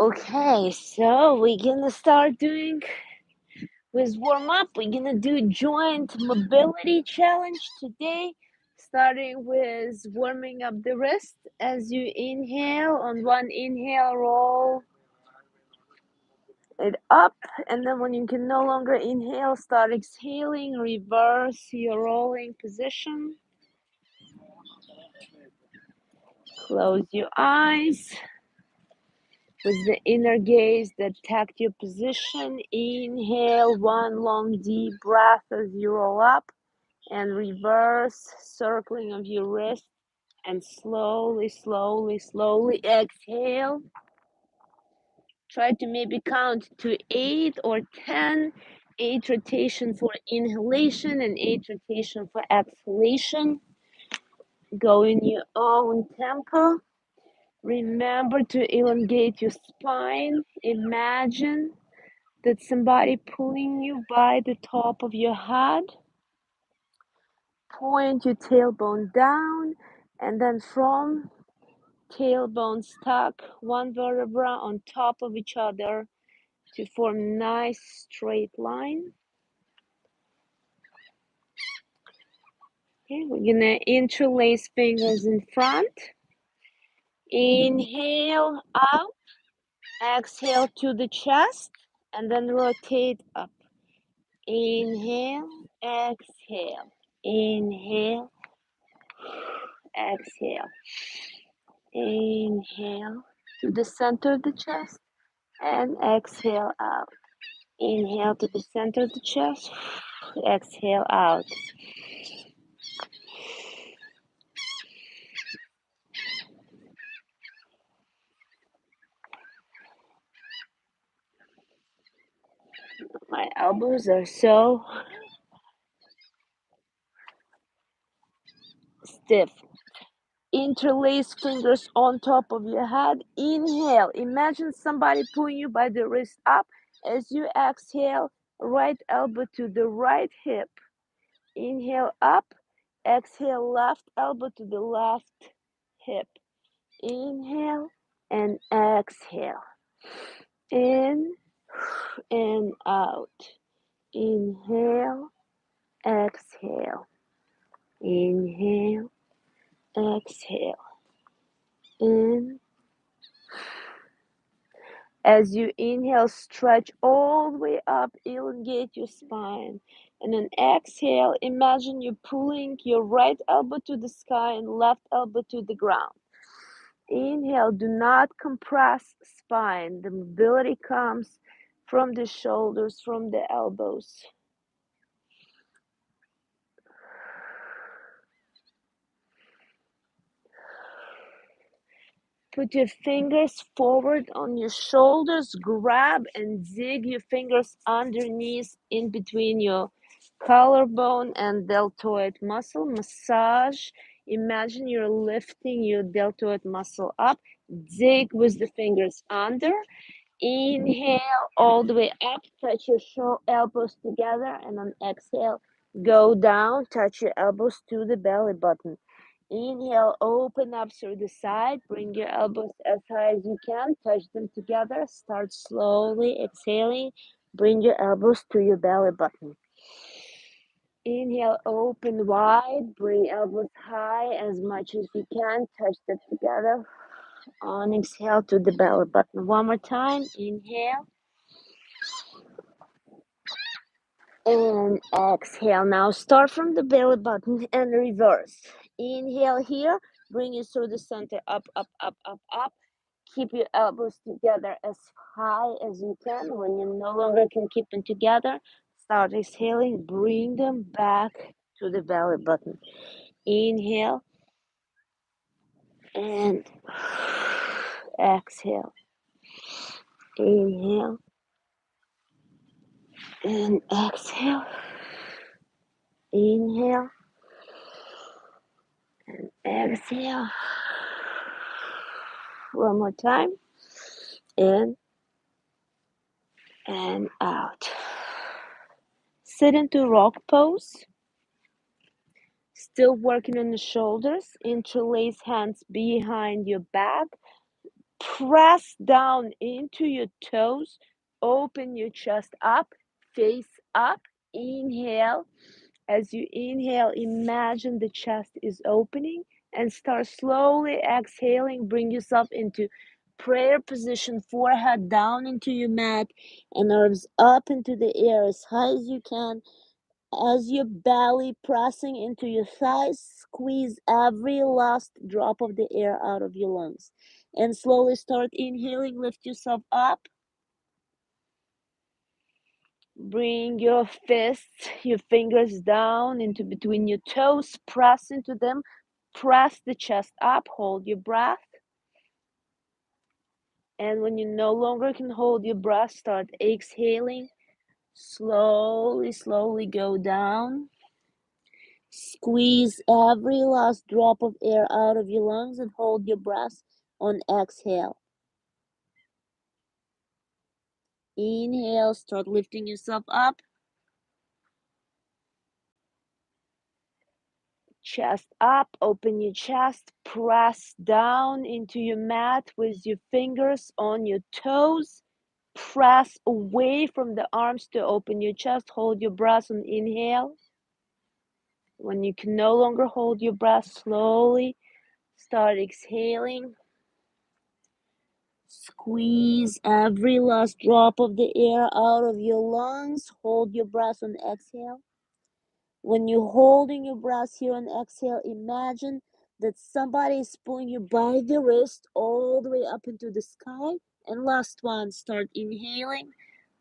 Okay, so we're gonna start doing with warm up. We're gonna do joint mobility challenge today, starting with warming up the wrist. As you inhale, on one inhale, roll it up, and then when you can no longer inhale, start exhaling, reverse your rolling position. Close your eyes. With the inner gaze, detect your position. Inhale, one long deep breath as you roll up, and reverse circling of your wrist, and slowly, slowly, slowly exhale. Try to maybe count to 8 or 10. 8 rotation for inhalation and 8 rotation for exhalation. Go in your own tempo. Remember to elongate your spine. Imagine that somebody pulling you by the top of your head. Point your tailbone down, and then from tailbone stack one vertebra on top of each other to form a nice straight line. Okay, we're gonna interlace fingers in front. Inhale out, exhale to the chest, and then rotate up. Inhale, exhale, inhale, exhale, inhale to the center of the chest, and exhale out. Inhale to the center of the chest, exhale out. My elbows are so stiff. Interlace fingers on top of your head. Inhale. Imagine somebody pulling you by the wrist up. As you exhale, right elbow to the right hip. Inhale up. Exhale, left elbow to the left hip. Inhale and exhale. In and out. Inhale, exhale. Inhale, exhale. In. As you inhale, stretch all the way up, elongate your spine. And then exhale, imagine you're pulling your right elbow to the sky and left elbow to the ground. Inhale, do not compress spine. The mobility comes from the shoulders, from the elbows. Put your fingers forward on your shoulders, grab and dig your fingers underneath in between your collarbone and deltoid muscle. Massage. Imagine you're lifting your deltoid muscle up. Dig with the fingers under. Inhale all the way up, touch your elbows together, and on exhale, go down, touch your elbows to the belly button. Inhale, open up through the side, bring your elbows as high as you can, touch them together, start slowly exhaling, bring your elbows to your belly button. Inhale, open wide, bring elbows high as much as you can, touch them together. On exhale to the belly button. One more time, inhale. And exhale. Now start from the belly button and reverse. Inhale here, bring it through the center, up, up, up, up, up. Keep your elbows together as high as you can. When you no longer can keep them together, start exhaling, bring them back to the belly button. Inhale and exhale. Inhale and exhale. Inhale and exhale. One more time. In and out. Sit into rock pose. Still working on the shoulders. Interlace hands behind your back. Press down into your toes. Open your chest up, face up. Inhale. As you inhale, imagine the chest is opening and start slowly exhaling. Bring yourself into prayer position, forehead down into your mat and arms up into the air as high as you can. As your belly pressing into your thighs, squeeze every last drop of the air out of your lungs. And slowly start inhaling, lift yourself up. Bring your fists, your fingers down into between your toes, press into them, press the chest up, hold your breath. And when you no longer can hold your breath, start exhaling. Slowly, slowly go down. Squeeze every last drop of air out of your lungs and hold your breath on exhale. Inhale, start lifting yourself up. Chest up, open your chest, press down into your mat with your fingers on your toes. Press away from the arms to open your chest. Hold your breath on inhale. When you can no longer hold your breath, slowly start exhaling. Squeeze every last drop of the air out of your lungs. Hold your breath on exhale. When you're holding your breath here on exhale, imagine that somebody is pulling you by the wrist all the way up into the sky. And last one, start inhaling.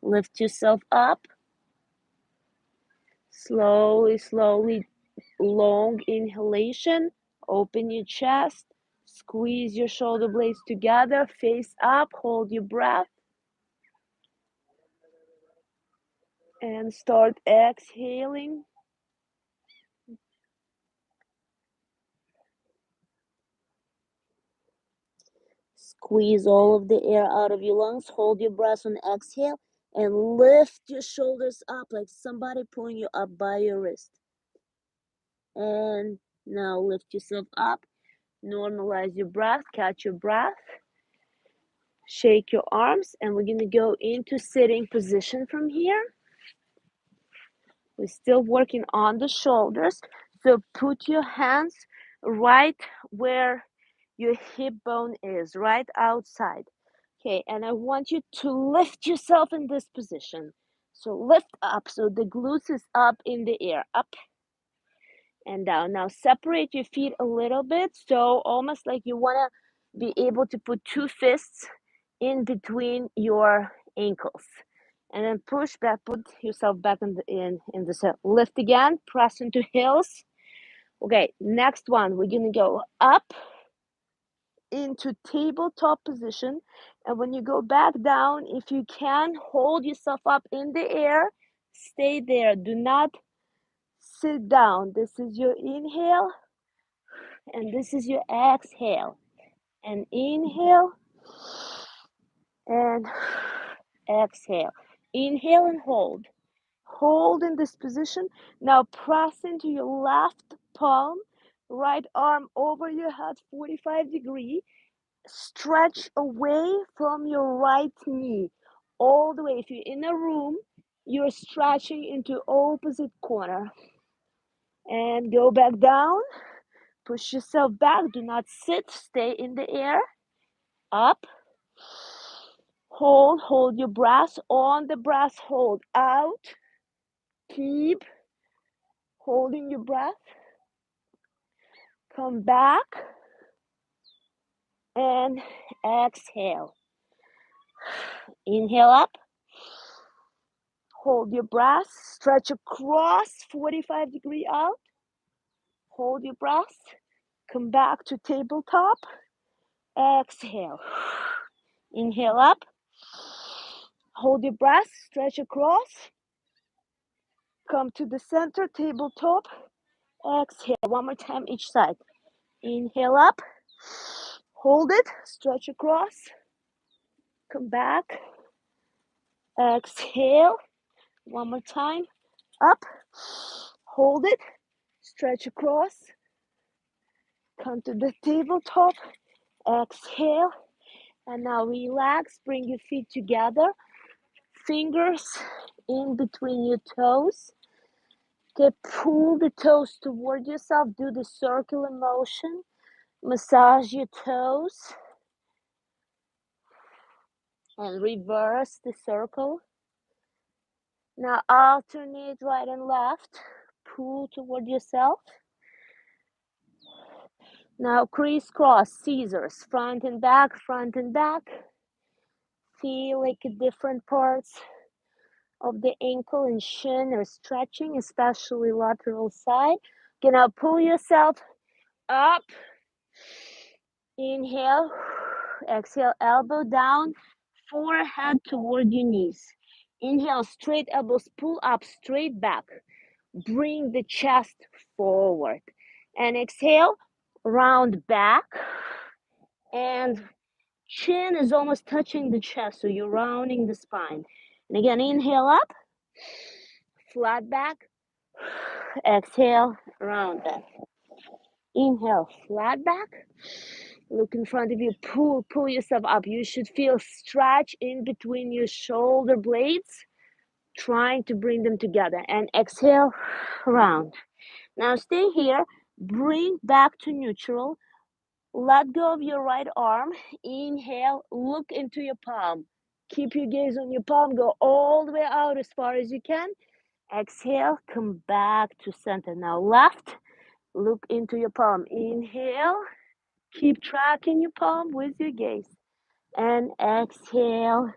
Lift yourself up. Slowly, slowly, long inhalation. Open your chest. Squeeze your shoulder blades together. Face up. Hold your breath. And start exhaling. Squeeze all of the air out of your lungs. Hold your breath on exhale and lift your shoulders up like somebody pulling you up by your wrist. And now lift yourself up. Normalize your breath. Catch your breath. Shake your arms, and we're going to go into sitting position from here. We're still working on the shoulders. So put your hands right where your hip bone is, right outside. Okay, and I want you to lift yourself in this position. So lift up, so the glutes is up in the air, up and down. Now separate your feet a little bit, so almost like you want to be able to put two fists in between your ankles. And then push back, put yourself back in the set. Lift again, press into heels. Okay, next one, we're gonna go up into tabletop position. And when you go back down, if you can, hold yourself up in the air. Stay there. Do not sit down. This is your inhale, and this is your exhale. And inhale, and exhale. Inhale and hold. Hold in this position. Now press into your left palm, right arm over your head, 45 degree. Stretch away from your right knee all the way. If you're in a room, you're stretching into opposite corner. And go back down. Push yourself back. Do not sit. Stay in the air. Up. Hold your breath. On the breath, hold. Out. Keep holding your breath. Come back. And exhale. Inhale up. Hold your breath. Stretch across 45 degree out. Hold your breath. Come back to tabletop. Exhale. Inhale up. Hold your breath. Stretch across. Come to the center, tabletop. Exhale. One more time each side. Inhale up. Hold it. Stretch across. Come back. Exhale. One more time. Up. Hold it. Stretch across. Come to the tabletop. Exhale. And now relax, bring your feet together, fingers in between your toes. Okay, pull the toes toward yourself, do the circular motion, massage your toes, and reverse the circle. Now alternate right and left, pull toward yourself. Now crisscross, scissors, front and back, front and back. Feel like different parts of the ankle and shin are stretching, especially lateral side. Okay, now pull yourself up. Inhale, exhale, elbow down, forehead toward your knees. Inhale, straight elbows, pull up, straight back. Bring the chest forward. And exhale, round back. And chin is almost touching the chest, so you're rounding the spine. And again, inhale up, flat back. Exhale, round back. Inhale, flat back. Look in front of you, pull yourself up. You should feel stretch in between your shoulder blades, trying to bring them together. And exhale, round. Now stay here, bring back to neutral. Let go of your right arm. Inhale, look into your palm. Keep your gaze on your palm, go all the way out as far as you can. Exhale, come back to center. Now left, look into your palm. Inhale, keep tracking your palm with your gaze. And exhale,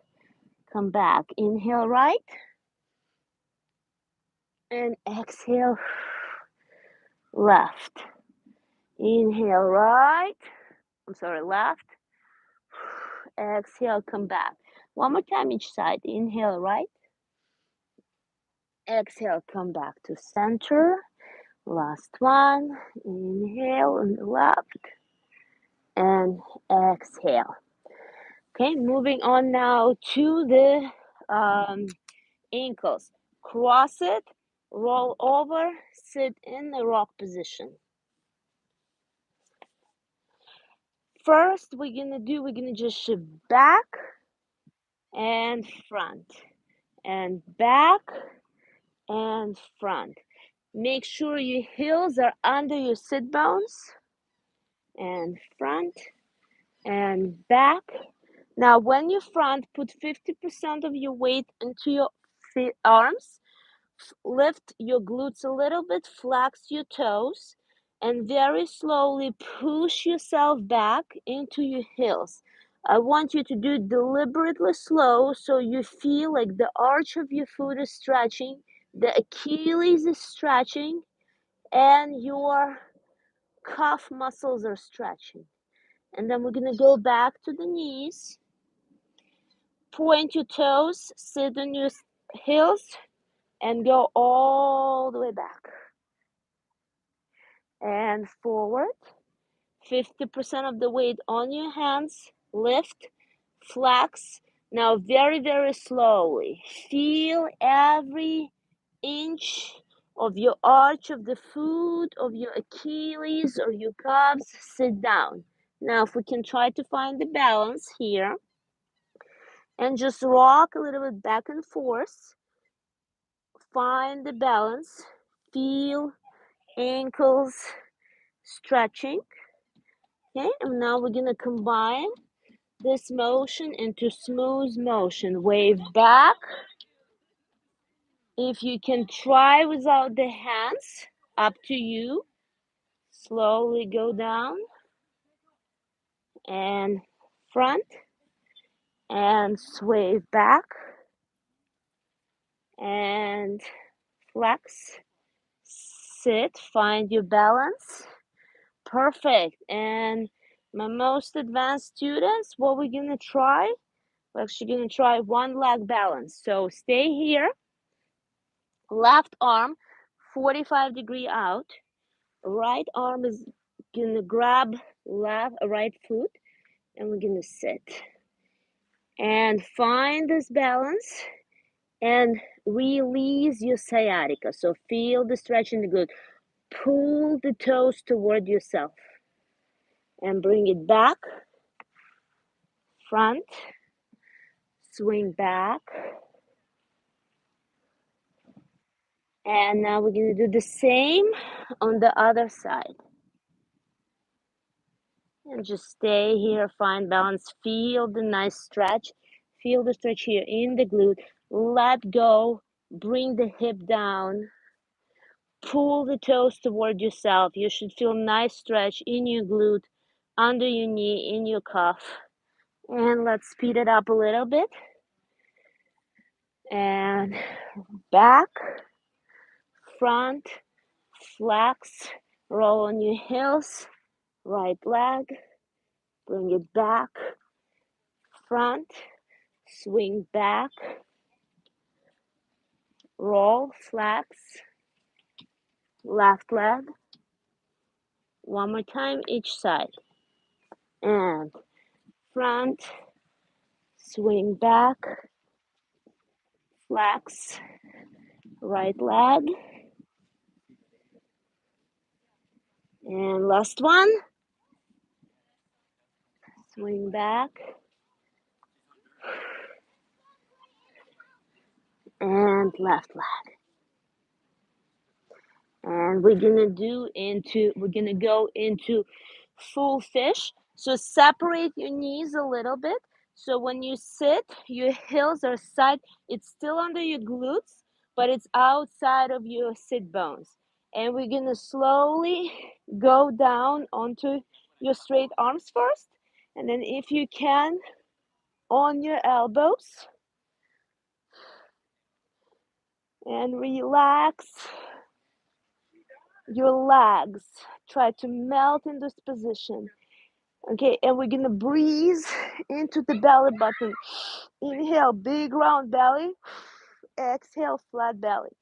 come back. Inhale right. And exhale, left. Inhale right. Left. Exhale, come back. One more time each side. Inhale right. Exhale, come back to center. Last one. Inhale on the left. And exhale. Okay, moving on now to the ankles. Cross it, roll over, sit in the rock position. First, we're gonna just shift back and front, and back and front. Make sure your heels are under your sit bones, and front and back. Now, when you front, put 50% of your weight into your arms. Lift your glutes a little bit, flex your toes, and very slowly push yourself back into your heels. I want you to do it deliberately slow so you feel like the arch of your foot is stretching, the Achilles is stretching, and your calf muscles are stretching. And then we're going to go back to the knees. Point your toes, sit on your heels, and go all the way back. And forward. 50% of the weight on your hands. Lift, flex. Now very, very slowly. Feel every inch of your arch of the foot, of your Achilles or your calves. Sit down. Now if we can try to find the balance here. And just rock a little bit back and forth. Find the balance. Feel ankles stretching. Okay, and now we're gonna combine this motion into smooth motion. Wave back. If you can try without the hands, up to you. Slowly go down and front and sway back and flex. Sit, find your balance. Perfect. And my most advanced students, what we're gonna try, we're actually gonna try one leg balance. So stay here, left arm 45-degree out, right arm is gonna grab right foot, and we're gonna sit. And find this balance and release your sciatica. So feel the stretch in the glute. Pull the toes toward yourself and bring it back, front, swing back. And now we're going to do the same on the other side. And just stay here, find balance, feel the nice stretch. Feel the stretch here in the glute. Let go, bring the hip down. Pull the toes toward yourself. You should feel nice stretch in your glute, under your knee, in your cuff. And let's speed it up a little bit. And back, front, flex, roll on your heels, right leg, bring it back, front, swing back, roll, flex, left leg. One more time each side. And front, swing back, flex, right leg. And last one. Swing back. And left leg. And we're gonna go into full fish. So separate your knees a little bit. So when you sit, your heels are side, it's still under your glutes, but it's outside of your sit bones. And we're gonna slowly go down onto your straight arms first. And then if you can, on your elbows. And relax your legs. Try to melt in this position. Okay, and we're gonna breathe into the belly button. Inhale, big round belly. Exhale, flat belly.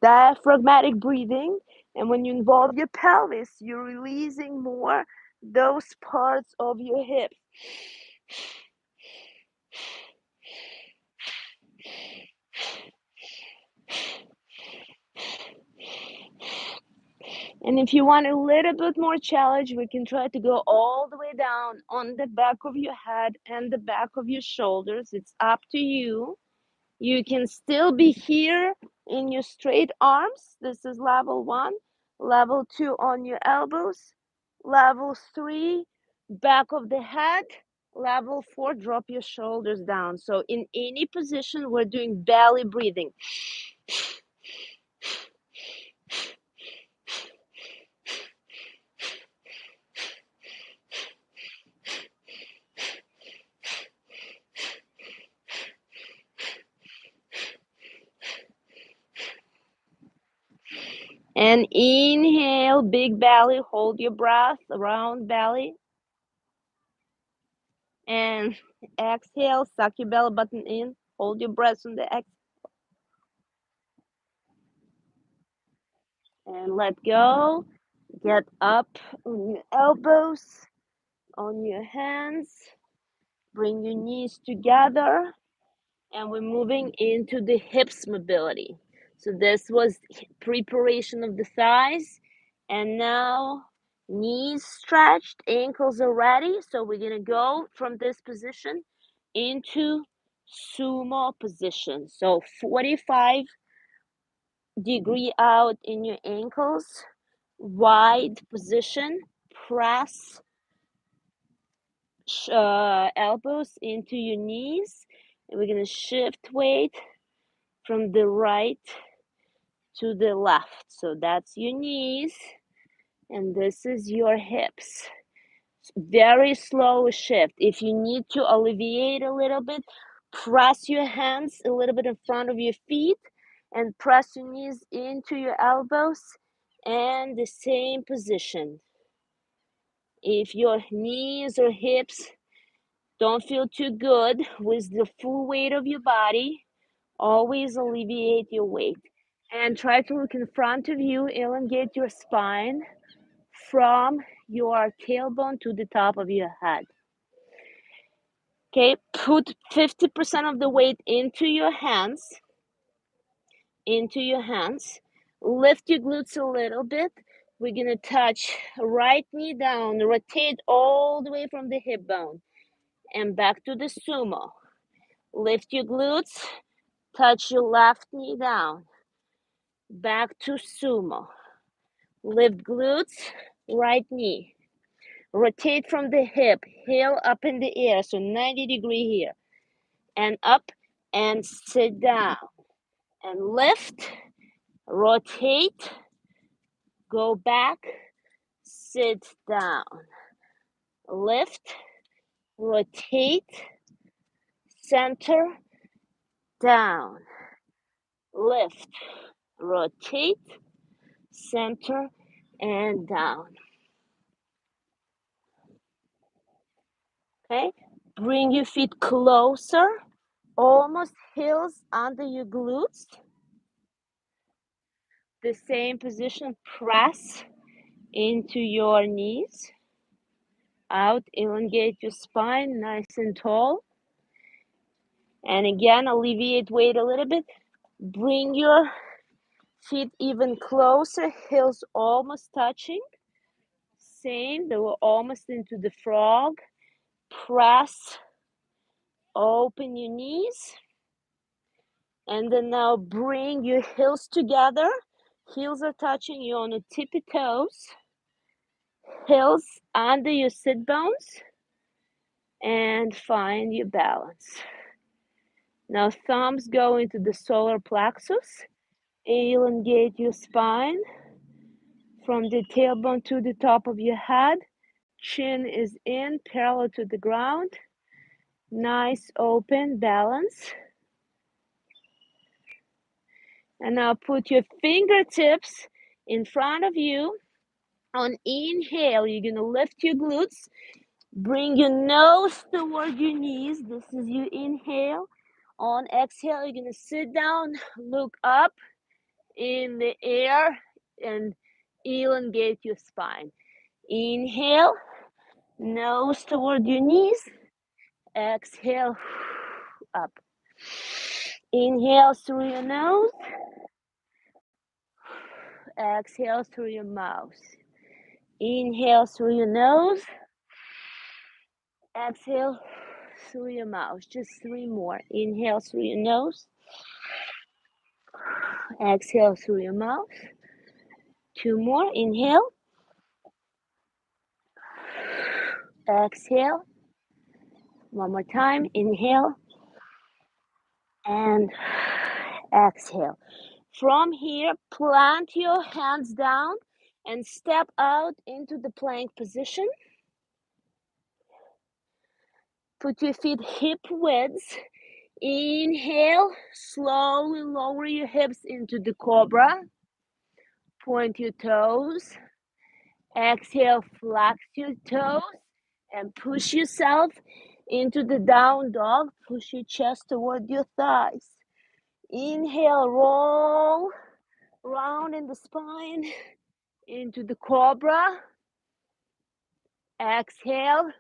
Diaphragmatic breathing. And when you involve your pelvis, you're releasing more those parts of your hips. And if you want a little bit more challenge, we can try to go all the way down on the back of your head and the back of your shoulders. It's up to you. You can still be here in your straight arms. This is level 1. Level 2 on your elbows. Level 3, back of the head. Level 4, drop your shoulders down. So in any position, we're doing belly breathing. And inhale, big belly, hold your breath, round belly. And exhale, suck your belly button in, hold your breath on the exhale. And let go. Get up on your elbows, on your hands. Bring your knees together. And we're moving into the hips mobility. So this was preparation of the thighs. And now knees stretched, ankles are ready. So we're going to go from this position into sumo position. So 45-degree out in your ankles, wide position, press elbows into your knees. And we're going to shift weight from the right to the left. So that's your knees, and this is your hips. Very slow shift. If you need to alleviate a little bit, press your hands a little bit in front of your feet and press your knees into your elbows, and the same position. If your knees or hips don't feel too good with the full weight of your body, always alleviate your weight. And try to look in front of you, elongate your spine from your tailbone to the top of your head. Okay, put 50% of the weight into your hands. Lift your glutes a little bit. We're gonna touch right knee down, rotate all the way from the hip bone and back to the sumo. Lift your glutes, touch your left knee down, back to sumo. Lift glutes, right knee. Rotate from the hip, heel up in the air, so 90-degree here. And up and sit down. And lift, rotate, go back, sit down. Lift, rotate, center, down. Lift, rotate, center, and down. Okay? Bring your feet closer, almost heels under your glutes. The same position, press into your knees. Out, elongate your spine, nice and tall. And again, alleviate weight a little bit. Bring your feet even closer, heels almost touching. Same, they were almost into the frog. Press, open your knees. And then now bring your heels together. Heels are touching you on the tippy toes. Heels under your sit bones. And find your balance. Now thumbs go into the solar plexus. Elongate your spine from the tailbone to the top of your head. Chin is in, parallel to the ground. Nice open balance. And now put your fingertips in front of you. On inhale, you're going to lift your glutes. Bring your nose toward your knees. This is your inhale. On exhale, you're going to sit down, look up in the air, and elongate your spine. Inhale, nose toward your knees. Exhale, up. Inhale through your nose. Exhale through your mouth. Inhale through your nose. Exhale through your mouth. Just 3 more. Inhale through your nose. Exhale through your mouth. 2 more. Inhale. Exhale. 1 more time. Inhale. And exhale. From here, plant your hands down and step out into the plank position. Put your feet hip width. Inhale, slowly lower your hips into the cobra. Point your toes. Exhale, flex your toes and push yourself into the down dog. Push your chest toward your thighs. Inhale, roll round in the spine into the cobra. Exhale,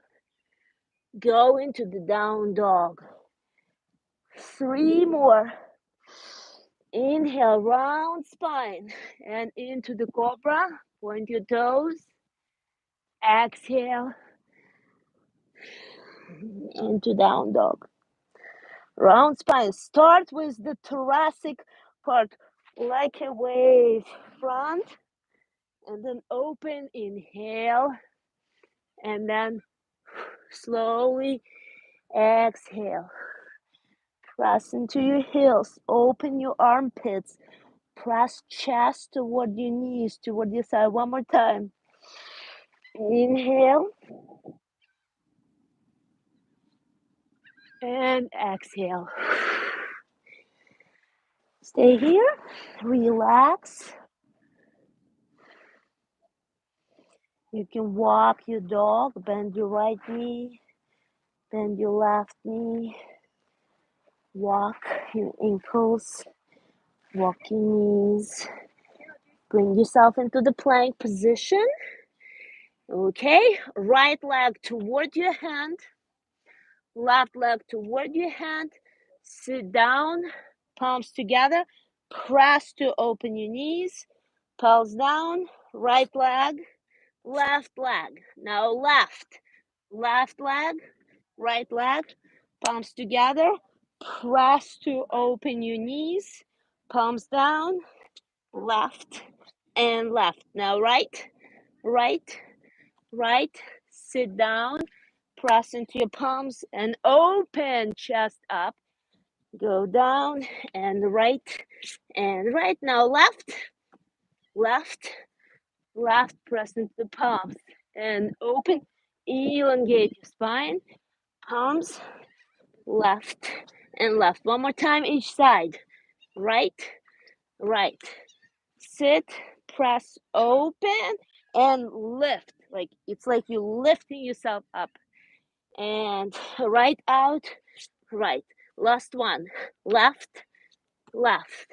go into the down dog. 3 more. Inhale, round spine and into the cobra. Point your toes. Exhale, into down dog. Round spine. Start with the thoracic part, like a wave. Front, and then open. Inhale, and then slowly exhale. Press into your heels. Open your armpits. Press chest toward your knees, toward your side. 1 more time. Inhale. And exhale. Stay here. Relax. You can walk your dog. Bend your right knee. Bend your left knee. Walk your ankles. Walk your knees. Bring yourself into the plank position. Okay. Right leg toward your hand. Left leg toward your hand. Sit down. Palms together. Press to open your knees. Palms down. right leg, left leg. Now left leg, right leg, palms together. Press to open your knees, palms down, left and left. Now right, right, right. Sit down, press into your palms and open chest up. Go down and right and right. Now left, left, left. Press into the palms and open. Elongate your spine. Palms, left and left. One more time each side. Right, right. Sit, press, open, and lift. Like it's like you're lifting yourself up. And right out, right. Last one. Left, left.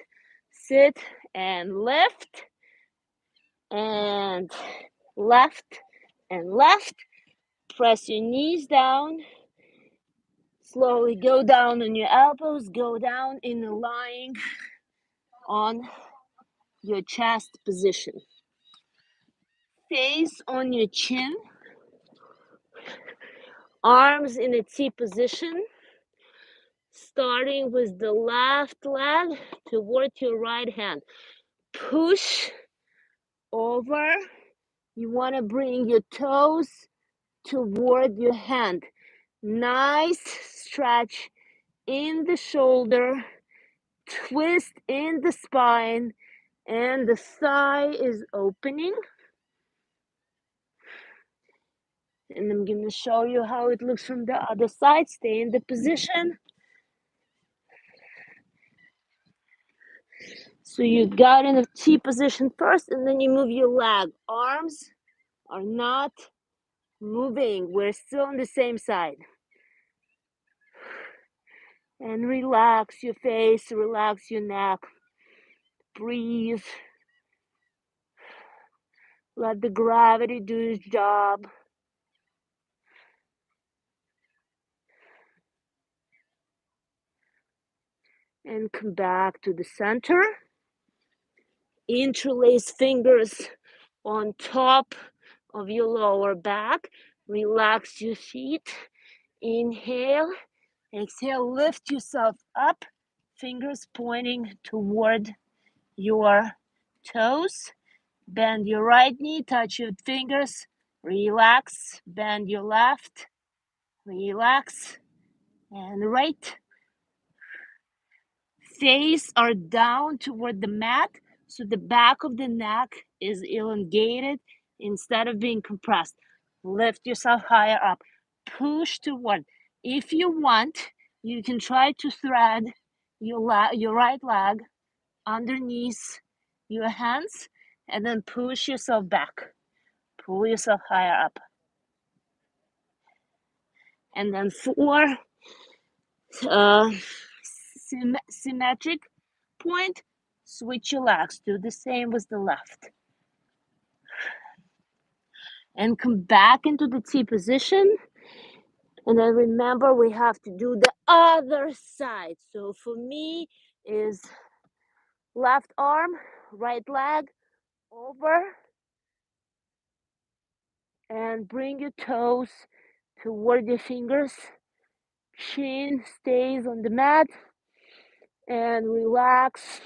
Sit and lift, and left and left. Press your knees down. Slowly go down on your elbows. Go down in the lying on your chest position. Face on your chin. Arms in a T position. Starting with the left leg toward your right hand. Push over. You want to bring your toes toward your hand. Nice stretch in the shoulder, twist in the spine, and the thigh is opening. And I'm going to show you how it looks from the other side. Stay in the position. So you got in a T position first, and then you move your leg. Arms are not moving. We're still on the same side. And relax your face, relax your neck. Breathe. Let the gravity do its job. And come back to the center. Interlace fingers on top of your lower back. Relax your feet. Inhale. Exhale. Lift yourself up. Fingers pointing toward your toes. Bend your right knee. Touch your fingers. Relax. Bend your left. Relax. And right. Face are down toward the mat, so the back of the neck is elongated instead of being compressed. Lift yourself higher up. Push toward. If you want, you can try to thread your right leg underneath your hands and then push yourself back. Pull yourself higher up. And then for symmetric point, switch your legs. Do the same with the left. And come back into the T position. And then remember, we have to do the other side. So for me is left arm, right leg over. And bring your toes toward your fingers. Chin stays on the mat. And relax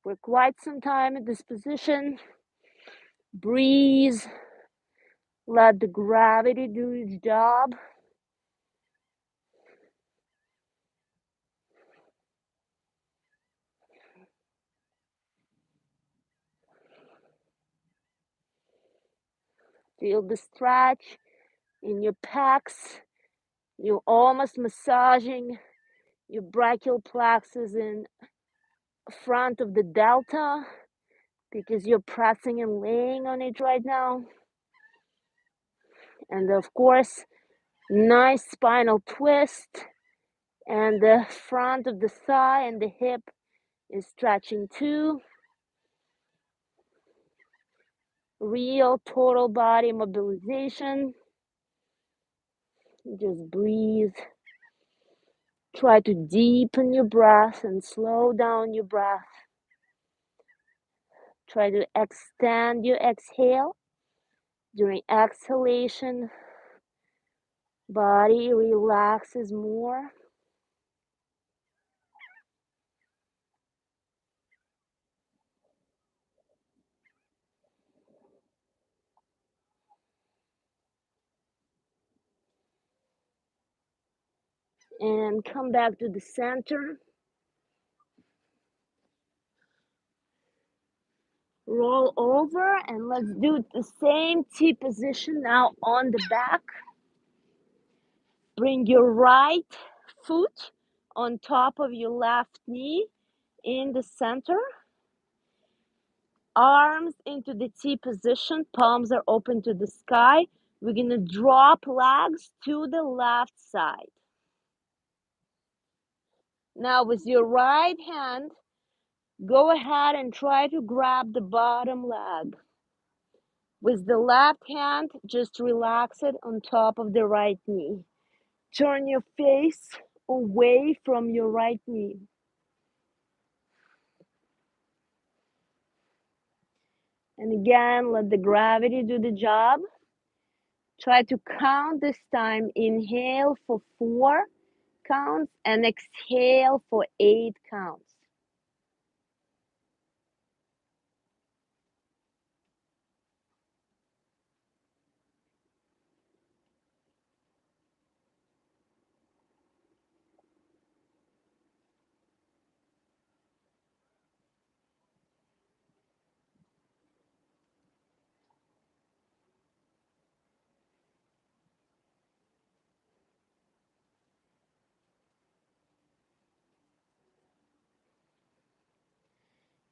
for quite some time in this position. Breathe. Let the gravity do its job. Feel the stretch in your pecs. You're almost massaging your brachial plexus in front of the delta because you're pressing and laying on it right now. And of course, nice spinal twist. And the front of the thigh and the hip is stretching too. Real total body mobilization. Just breathe. Try to deepen your breath and slow down your breath. Try to extend your exhale. During exhalation, body relaxes more. And come back to the center. Roll over and let's do the same T position now on the back. Bring your right foot on top of your left knee in the center. Arms into the T position, palms are open to the sky. We're going to drop legs to the left side. Now with your right hand, go ahead and try to grab the bottom leg. With the left hand, just relax it on top of the right knee. Turn your face away from your right knee. And again, let the gravity do the job. Try to count this time. Inhale for 4 counts and exhale for 8 counts.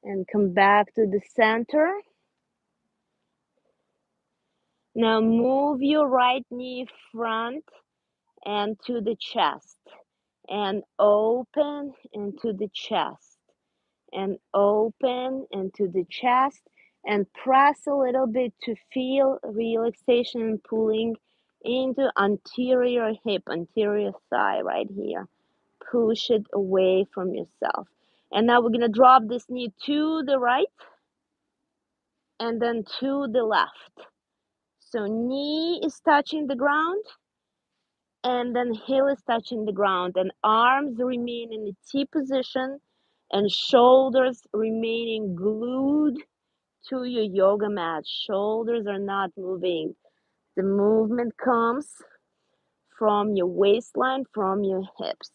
And come back to the center. Now move your right knee front and to the chest. And open into the chest. And open into the chest. And press a little bit to feel relaxation and pulling into anterior hip, anterior thigh right here. Push it away from yourself. And now we're going to drop this knee to the right and then to the left. So knee is touching the ground and then heel is touching the ground and arms remain in the T position and shoulders remaining glued to your yoga mat. Shoulders are not moving. The movement comes from your waistline, from your hips.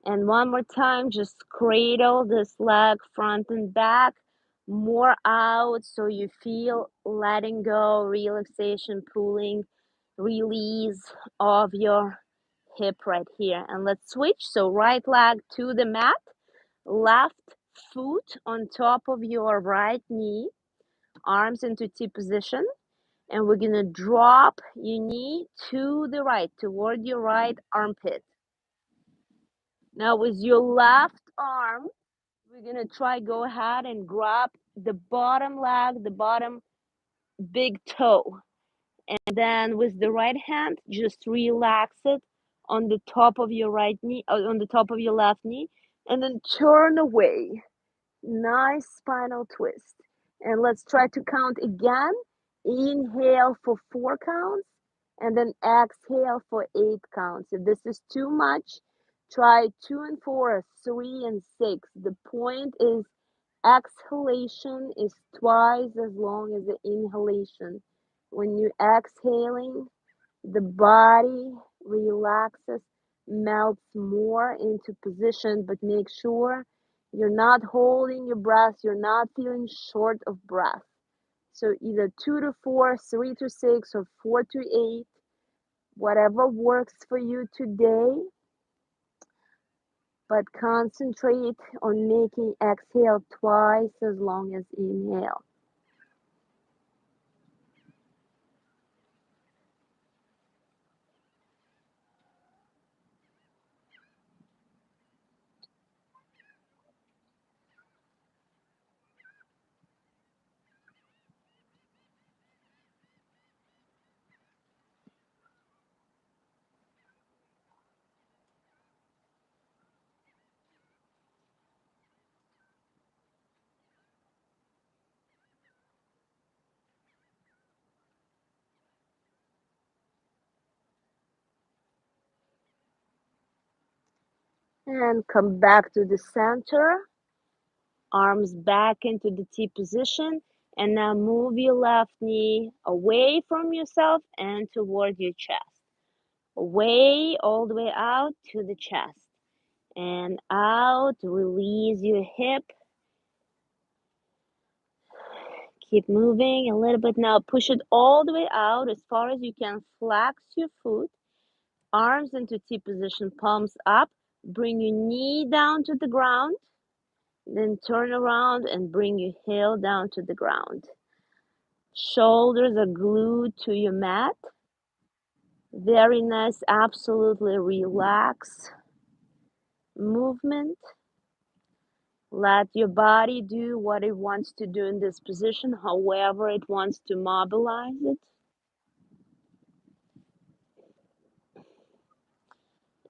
And one more time, just cradle this leg front and back, more out so you feel letting go, relaxation, pulling, release of your hip right here. And let's switch. So right leg to the mat, left foot on top of your right knee, arms into T position. And we're going to drop your knee to the right, toward your right armpit. Now with your left arm, we're going to try go ahead and grab the bottom leg, the bottom big toe. And then with the right hand, just relax it on the top of your right knee, on the top of your left knee, and then turn away. Nice spinal twist. And let's try to count again. Inhale for 4 counts and then exhale for 8 counts. If this is too much, try 2 and 4, 3 and 6. The point is exhalation is twice as long as the inhalation. When you're exhaling, the body relaxes, melts more into position, but make sure you're not holding your breath, you're not feeling short of breath. So either 2 to 4, 3 to 6, or 4 to 8, whatever works for you today, but concentrate on making exhale twice as long as inhale. And come back to the center, arms back into the T position. And now move your left knee away from yourself and toward your chest. Away, all the way out to the chest. And out, release your hip. Keep moving a little bit now. Push it all the way out as far as you can. Flex your foot. Arms into T position, palms up. Bring your knee down to the ground. Then turn around and bring your heel down to the ground. Shoulders are glued to your mat. Very nice, absolutely relaxed movement. Let your body do what it wants to do in this position, however it wants to mobilize it.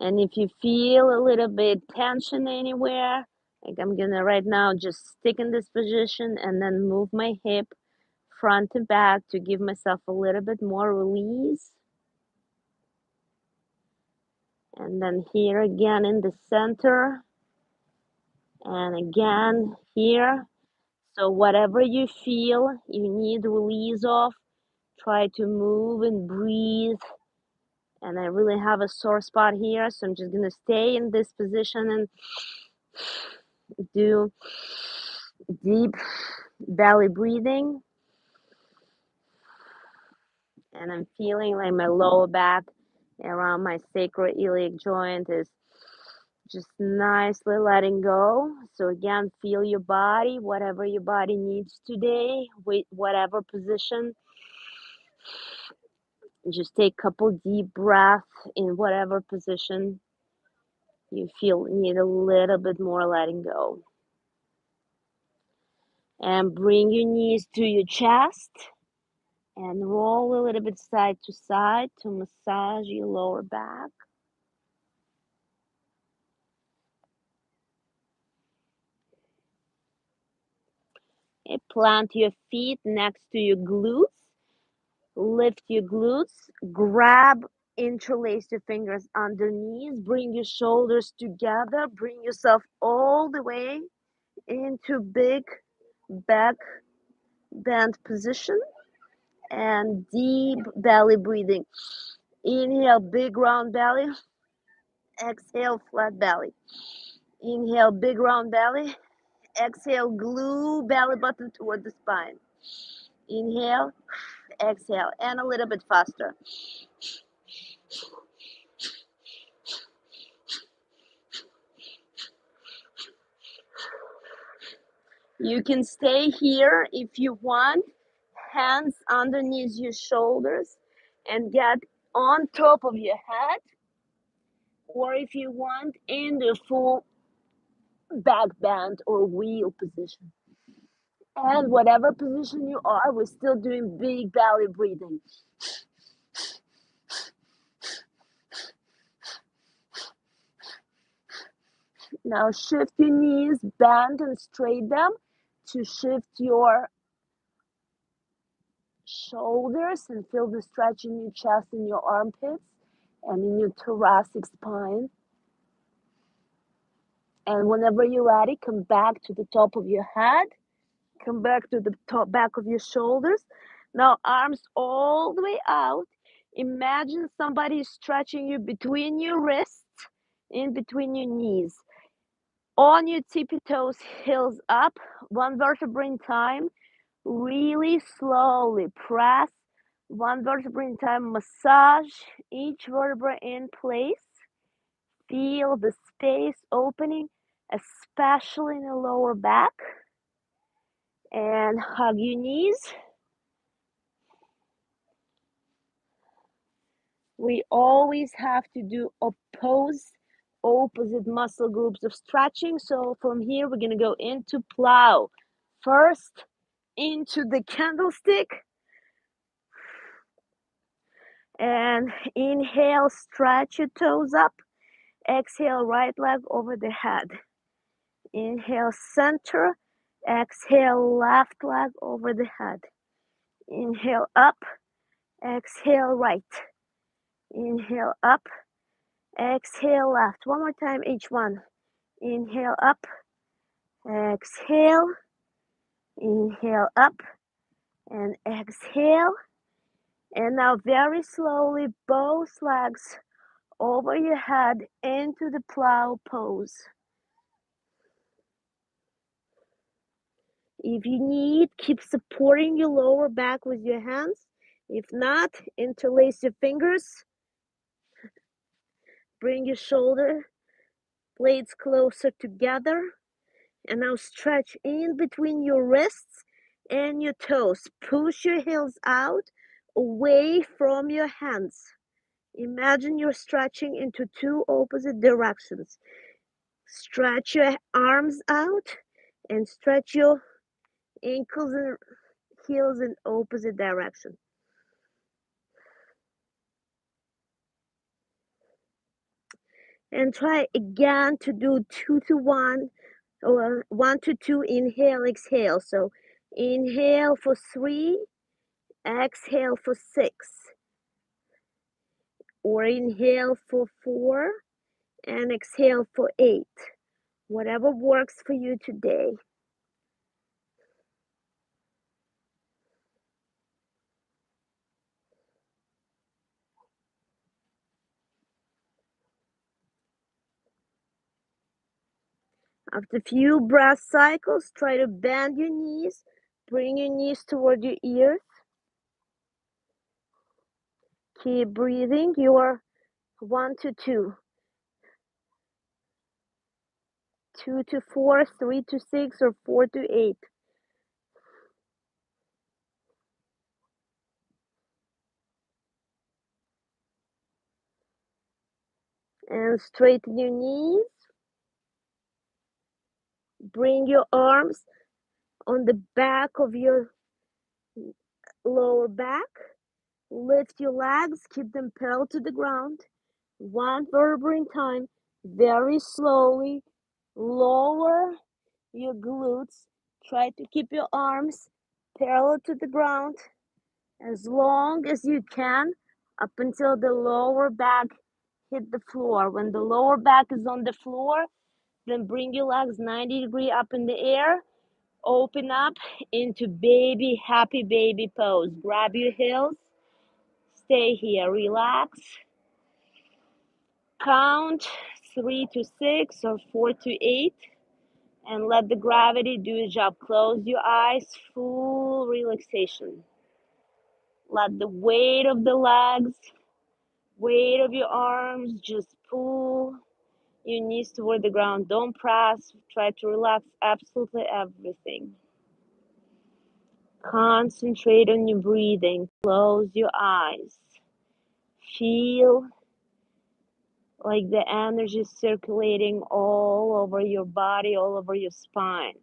And if you feel a little bit tension anywhere, like I'm gonna right now just stick in this position and then move my hip front to back to give myself a little bit more release. And then here again in the center. And again here. So whatever you feel you need release of, try to move and breathe. And I really have a sore spot here, so I'm just gonna stay in this position and do deep belly breathing. And I'm feeling like my lower back around my sacroiliac joint is just nicely letting go. So again, feel your body, whatever your body needs today, with whatever position. Just take a couple deep breaths in whatever position you feel need a little bit more letting go. And bring your knees to your chest and roll a little bit side to side to massage your lower back. Okay, plant your feet next to your glutes. Lift your glutes. Grab, interlace your fingers underneath. Bring your shoulders together. Bring yourself all the way into big back bend position and deep belly breathing. Inhale, big round belly. Exhale, flat belly. Inhale, big round belly. Exhale, glue belly button toward the spine. Inhale, exhale, and a little bit faster. You can stay here if you want, hands underneath your shoulders and get on top of your head, or if you want, in the full back bend or wheel position. And whatever position you are, we're still doing big belly breathing. Now shift your knees, bend and straighten them to shift your shoulders and feel the stretch in your chest and your armpits and in your thoracic spine. And whenever you're ready, come back to the top of your head. Come back to the top back of your shoulders. Now arms all the way out. Imagine somebody stretching you between your wrists, in between your knees. On your tippy toes, heels up, one vertebra in time. Really slowly press one vertebra in time. Massage each vertebra in place. Feel the space opening, especially in the lower back. And hug your knees. We always have to do opposite muscle groups of stretching. So from here, we're going to go into plow. First, into the candlestick. And inhale, stretch your toes up. Exhale, right leg over the head. Inhale, center. Exhale, left leg over the head. Inhale, up. Exhale, right. Inhale, up. Exhale left. One more time, each one. Inhale up. Exhale. Inhale up. And exhale. And now very slowly, both legs over your head into the plow pose. If you need, keep supporting your lower back with your hands. If not, interlace your fingers. Bring your shoulder blades closer together. And now stretch in between your wrists and your toes. Push your heels out away from your hands. Imagine you're stretching into two opposite directions. Stretch your arms out and stretch your ankles and heels in opposite direction. And try again to do 2 to 1 or 1 to 2. Inhale, exhale. So inhale for 3, exhale for 6. Or inhale for 4 and exhale for 8. Whatever works for you today. After a few breath cycles, try to bend your knees. Bring your knees toward your ears. Keep breathing. Your 1 to 2, 2 to 4, 3 to 6, or 4 to 8. And straighten your knees. Bring your arms on the back of your lower back. Lift your legs. Keep them parallel to the ground. One vertebra in time. Very slowly lower your glutes. Try to keep your arms parallel to the ground as long as you can up until the lower back hit the floor. When the lower back is on the floor, then bring your legs 90 degrees up in the air. Open up into baby, happy baby pose. Grab your heels. Stay here. Relax. Count 3 to 6 or 4 to 8. And let the gravity do its job. Close your eyes. Full relaxation. Let the weight of the legs, weight of your arms, just pull your knees toward the ground. Don't press. Try to relax absolutely everything. Concentrate on your breathing. Close your eyes. Feel like the energy is circulating all over your body, all over your spine.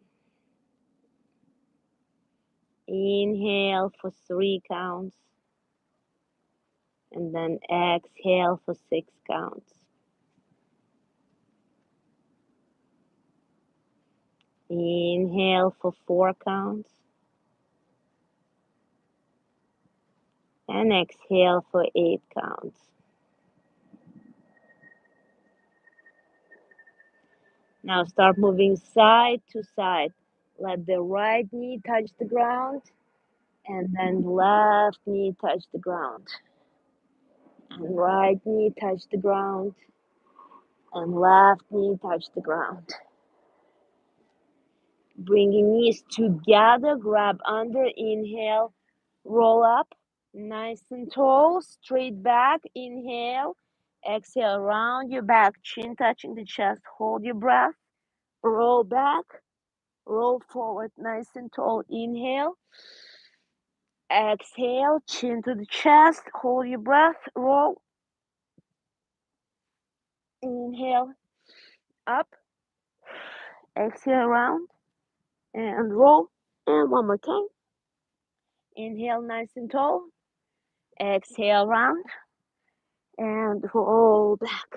Inhale for 3 counts. And then exhale for 6 counts. Inhale for 4 counts. And exhale for 8 counts. Now start moving side to side. Let the right knee touch the ground, and then left knee touch the ground. And right knee touch the ground, and left knee touch the ground. Bring your knees together, grab under, inhale, roll up, nice and tall, straight back, inhale, exhale, round your back, chin touching the chest, hold your breath, roll back, roll forward, nice and tall, inhale, exhale, chin to the chest, hold your breath, roll, inhale, up, exhale, round, and roll, and one more time, inhale, nice and tall, exhale, round, and roll back.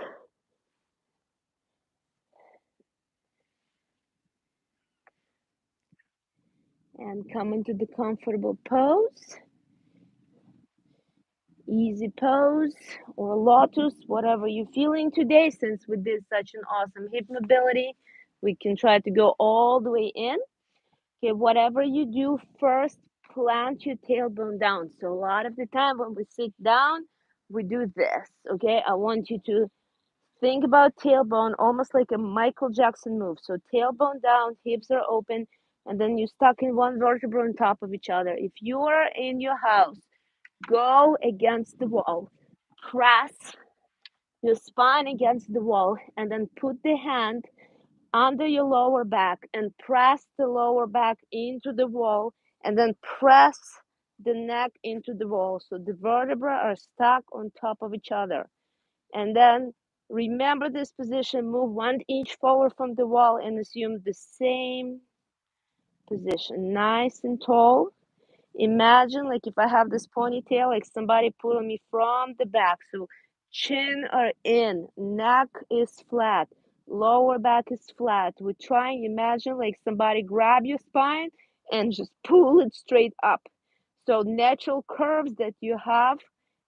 And come into the comfortable pose. easy pose or lotus, whatever you're feeling today. Since we did such an awesome hip mobility, we can try to go all the way in. Okay, whatever you do, first plant your tailbone down. So a lot of the time when we sit down, we do this. Okay, I want you to think about tailbone almost like a Michael Jackson move. So tailbone down, hips are open, and then you're stuck in one vertebra on top of each other. If you are in your house, go against the wall, press your spine against the wall, and then put the hand under your lower back and press the lower back into the wall, and then press the neck into the wall. So the vertebrae are stuck on top of each other. And then remember this position, move 1 inch forward from the wall and assume the same position, nice and tall. Imagine like if I have this ponytail, like somebody pulling me from the back. So chin are in, neck is flat, lower back is flat. We're trying, imagine like somebody grab your spine and just pull it straight up. So natural curves that you have,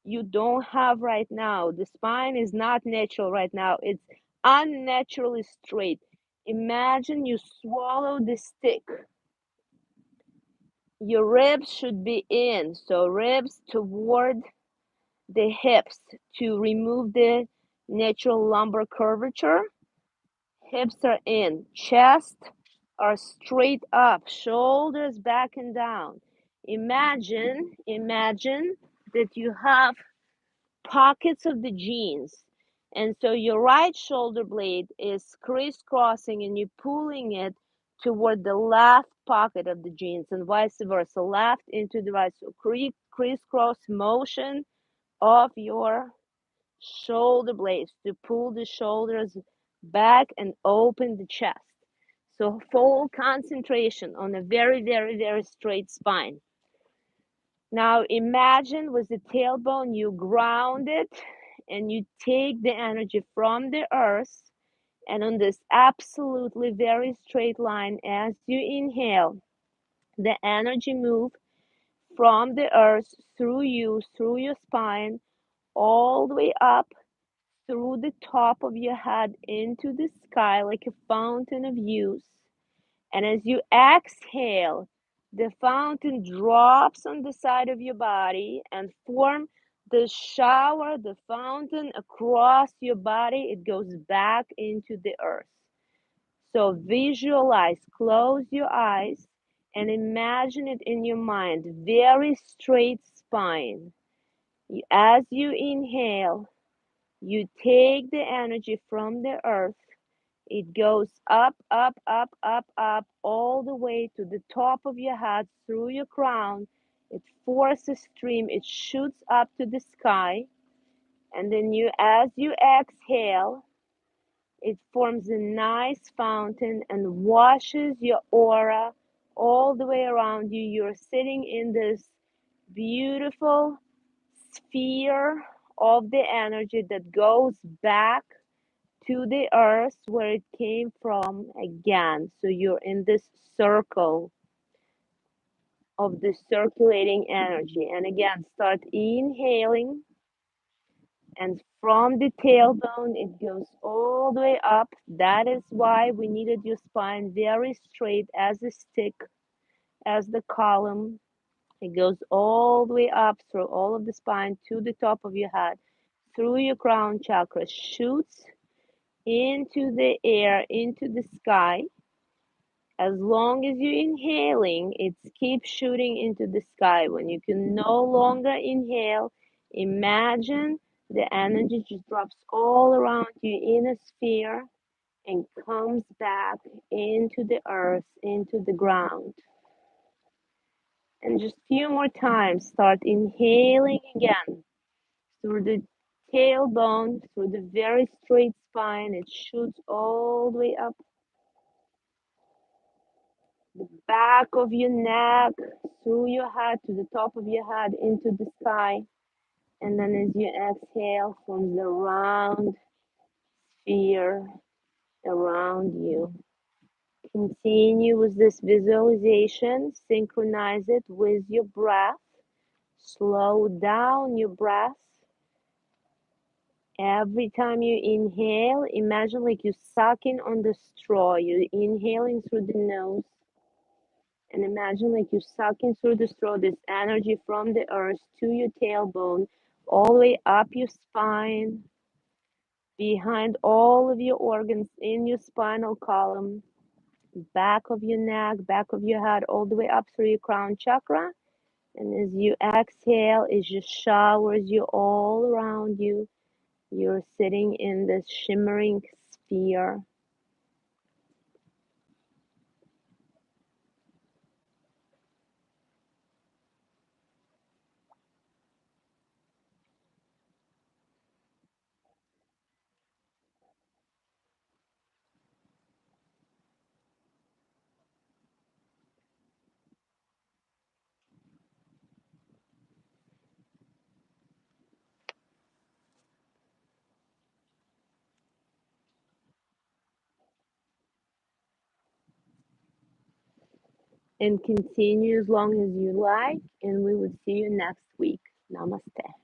you don't have right now. The spine is not natural right now. It's unnaturally straight. Imagine you swallow the stick. Your ribs should be in, so ribs toward the hips to remove the natural lumbar curvature. Hips are in, chest are straight up, shoulders back and down. Imagine that you have pockets of the jeans. And so your right shoulder blade is crisscrossing and you're pulling it toward the left pocket of the jeans and vice versa, left into the right. So crisscross motion of your shoulder blades to pull the shoulders back and open the chest. So full concentration on a very, very, very straight spine. Now imagine with the tailbone, you ground it and you take the energy from the earth, and on this absolutely very straight line, as you inhale, the energy move from the earth through you, through your spine, all the way up through the top of your head into the sky like a fountain of youth. And as you exhale, the fountain drops on the side of your body and form the shower, the fountain across your body. It goes back into the earth. So visualize, close your eyes and imagine it in your mind. Very straight spine. As you inhale, you take the energy from the earth. It goes up, up, up, up, up, all the way to the top of your head, through your crown. It forces stream, it shoots up to the sky. And then as you exhale, it forms a nice fountain and washes your aura all the way around you. You're sitting in this beautiful sphere of the energy that goes back to the earth where it came from again. So you're in this circle of the circulating energy. And again, start inhaling, and from the tailbone, it goes all the way up. That is why we needed your spine very straight as a stick, as the column. It goes all the way up through all of the spine to the top of your head, through your crown chakra, shoots into the air, into the sky. As long as you're inhaling, it keeps shooting into the sky. When you can no longer inhale, imagine the energy just drops all around you in a sphere and comes back into the earth, into the ground. And just a few more times, start inhaling again through the tailbone, through the very straight spine. It shoots all the way up the back of your neck, through your head to the top of your head into the sky. And then as you exhale, forms the round sphere around you. Continue with this visualization, synchronize it with your breath. Slow down your breath. Every time you inhale, imagine like you're sucking on the straw. You're inhaling through the nose. And imagine like you're sucking through the straw this energy from the earth to your tailbone, all the way up your spine, behind all of your organs in your spinal column, back of your neck, back of your head, all the way up through your crown chakra. And as you exhale, it just showers you all around you. You're sitting in this shimmering sphere. And continue as long as you like, and we will see you next week. Namaste.